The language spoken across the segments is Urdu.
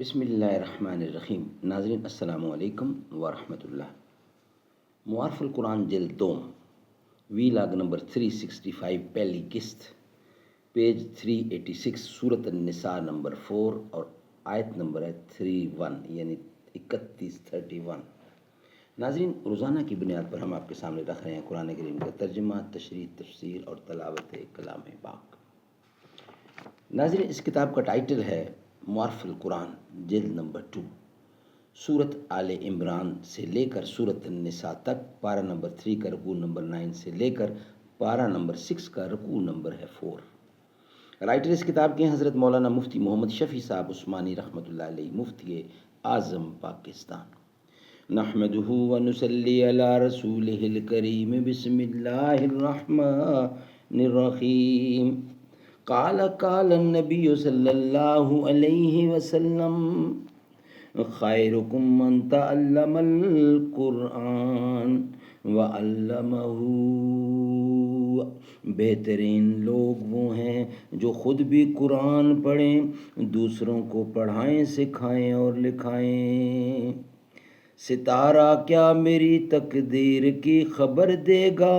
بسم اللہ الرحمن الرحیم۔ ناظرین السلام علیکم ورحمۃ اللہ۔ معارف القرآن جلد دوم، وی لاگ نمبر 365، پہلی قسط، پیج 386، سورۃ النساء نمبر 4 اور آیت نمبر ہے 31 یعنی 31۔ ناظرین، روزانہ کی بنیاد پر ہم آپ کے سامنے رکھ رہے ہیں قرآن کریم کا ترجمہ، تشریح، تفسیر اور تلاوت کلام پاک۔ ناظرین، اس کتاب کا ٹائٹل ہے معارف القرآن جلد نمبر 2، سورت آل عمران سے لے کر سورت النساء تک، پارہ نمبر 3 کا رکوع نمبر 9 سے لے کر پارہ نمبر 6 کا رکوع نمبر ہے 4۔ رائٹر اس کتاب کے حضرت مولانا مفتی محمد شفیع صاحب عثمانی رحمۃ اللہ علیہ، مفتی اعظم پاکستان۔ نحمدہ ونصلی علی رسولہ الکریم، بسم اللہ الرحمن الرحیم۔ قال النبی صلی اللہ علیہ وسلم، خیرکم من تعلم القرآن وعلمہ۔ بہترین لوگ وہ ہیں جو خود بھی قرآن پڑھیں، دوسروں کو پڑھائیں، سکھائیں اور لکھائیں۔ ستارہ کیا میری تقدیر کی خبر دے گا،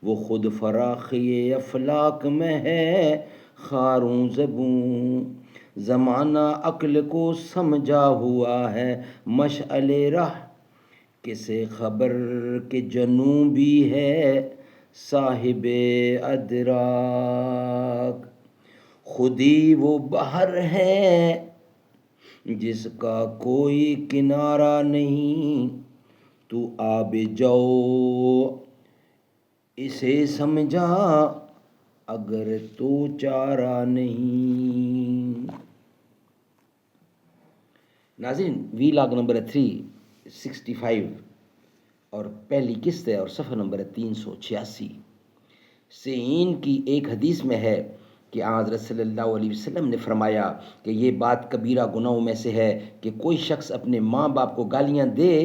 وہ خود فراخی افلاک میں ہے خاروں زبوں۔ زمانہ عقل کو سمجھا ہوا ہے مشعل راہ، کسے خبر کے جنوں بھی ہے صاحب ادراک۔ خودی وہ بحر ہے جس کا کوئی کنارہ نہیں، تو آب جو اسے سمجھا اگر تو چارہ نہیں۔ ناظرین، وی لاگ نمبر 365 اور پہلی قسط ہے اور صفحہ نمبر 386۔ سعین کی ایک حدیث میں ہے کہ حضرت صلی اللہ علیہ وسلم نے فرمایا کہ یہ بات کبیرہ گناہوں میں سے ہے کہ کوئی شخص اپنے ماں باپ کو گالیاں دے۔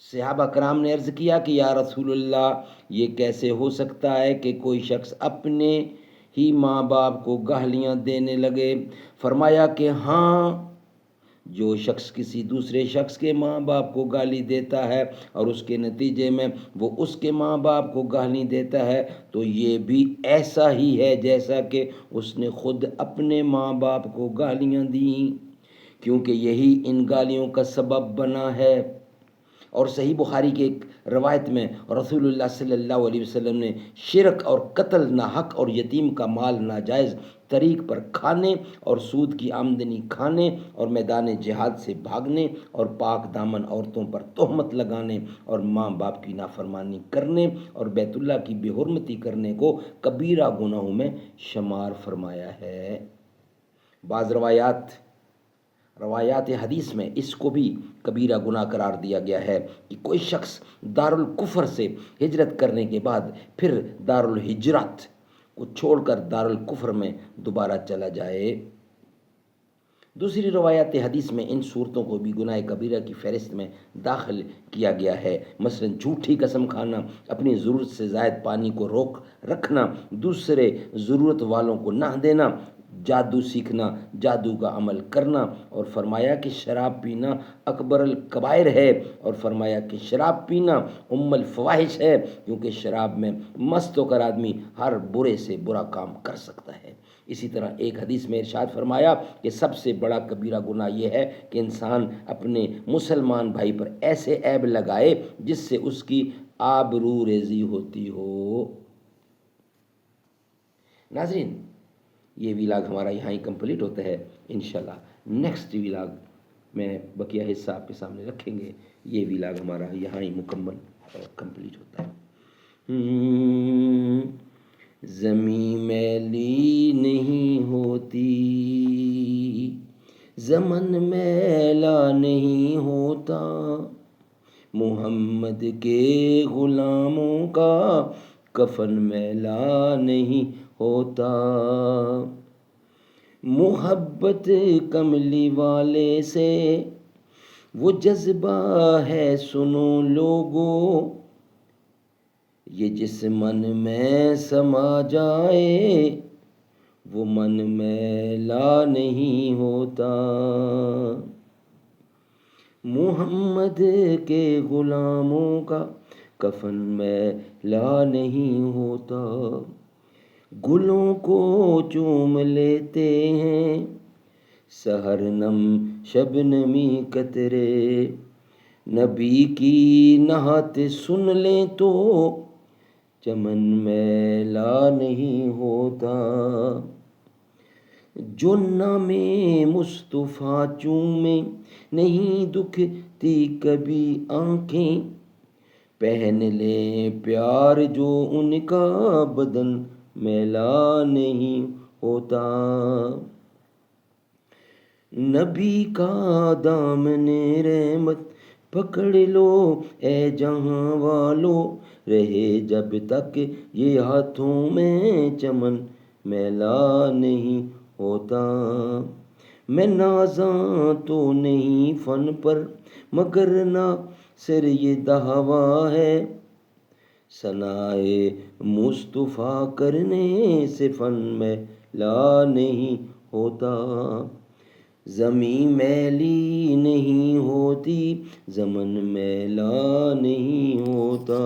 صحابہ کرام نے عرض کیا کہ یا رسول اللہ، یہ کیسے ہو سکتا ہے کہ کوئی شخص اپنے ہی ماں باپ کو گالیاں دینے لگے؟ فرمایا کہ ہاں، جو شخص کسی دوسرے شخص کے ماں باپ کو گالی دیتا ہے اور اس کے نتیجے میں وہ اس کے ماں باپ کو گالی دیتا ہے، تو یہ بھی ایسا ہی ہے جیسا کہ اس نے خود اپنے ماں باپ کو گالیاں دیں، کیونکہ یہی ان گالیوں کا سبب بنا ہے۔ اور صحیح بخاری کے ایک روایت میں رسول اللہ صلی اللہ علیہ وسلم نے شرک اور قتل ناحق اور یتیم کا مال ناجائز طریق پر کھانے اور سود کی آمدنی کھانے اور میدان جہاد سے بھاگنے اور پاک دامن عورتوں پر تہمت لگانے اور ماں باپ کی نافرمانی کرنے اور بیت اللہ کی بے حرمتی کرنے کو کبیرہ گناہوں میں شمار فرمایا ہے۔ بعض روایات حدیث میں اس کو بھی کبیرہ گناہ قرار دیا گیا ہے کہ کوئی شخص دارالکفر سے ہجرت کرنے کے بعد پھر دارالہجرت کو چھوڑ کر دارالکفر میں دوبارہ چلا جائے۔ دوسری روایات حدیث میں ان صورتوں کو بھی گناہ کبیرہ کی فہرست میں داخل کیا گیا ہے، مثلا جھوٹی قسم کھانا، اپنی ضرورت سے زائد پانی کو روک رکھنا، دوسرے ضرورت والوں کو نہ دینا، جادو سیکھنا، جادو کا عمل کرنا، اور فرمایا کہ شراب پینا اکبر الکبائر ہے، اور فرمایا کہ شراب پینا ام الفواحش ہے، کیونکہ شراب میں مست ہو کر آدمی ہر برے سے برا کام کر سکتا ہے۔ اسی طرح ایک حدیث میں ارشاد فرمایا کہ سب سے بڑا کبیرہ گناہ یہ ہے کہ انسان اپنے مسلمان بھائی پر ایسے عیب لگائے جس سے اس کی آبرو ریزی ہوتی ہو۔ ناظرین، یہ ویلاگ ہمارا یہاں ہی کمپلیٹ ہوتا ہے۔ انشاءاللہ نیکسٹ ویلاگ میں بقیہ حصہ آپ کے سامنے رکھیں گے۔ یہ ویلاگ ہمارا یہاں ہی مکمل اور کمپلیٹ ہوتا ہے۔ زمیں میلی نہیں ہوتی، زمن میلا نہیں ہوتا، محمد کے غلاموں کا کفن میلا نہیں ہوتا۔ محبت کملی والے سے وہ جذبہ ہے سنو لوگو، یہ جس من میں سما جائے وہ من میلا نہیں ہوتا۔ محمد کے غلاموں کا کفن میلا نہیں ہوتا، گلوں کو چوم لیتے ہیں سحر نم شبنمی قطرے، نبی کی نعت سن لیں تو چمن میلا نہیں ہوتا۔ جو نام مصطفیٰ چومے نہیں دکھتی کبھی آنکھیں، پہن لیں پیار جو ان کا بدن میلا نہیں ہوتا۔ نبی کا دامن رحمت پکڑ لو اے جہاں والو، رہے جب تک یہ ہاتھوں میں چمن میلا نہیں ہوتا۔ میں نازاں تو نہیں فن پر مگر ناصر یہ دعویٰ ہے، ثنائے مصطفیٰ کرنے سے فن میلا نہیں ہوتا۔ زمیں میلی نہیں ہوتی، زمن میلا نہیں ہوتا۔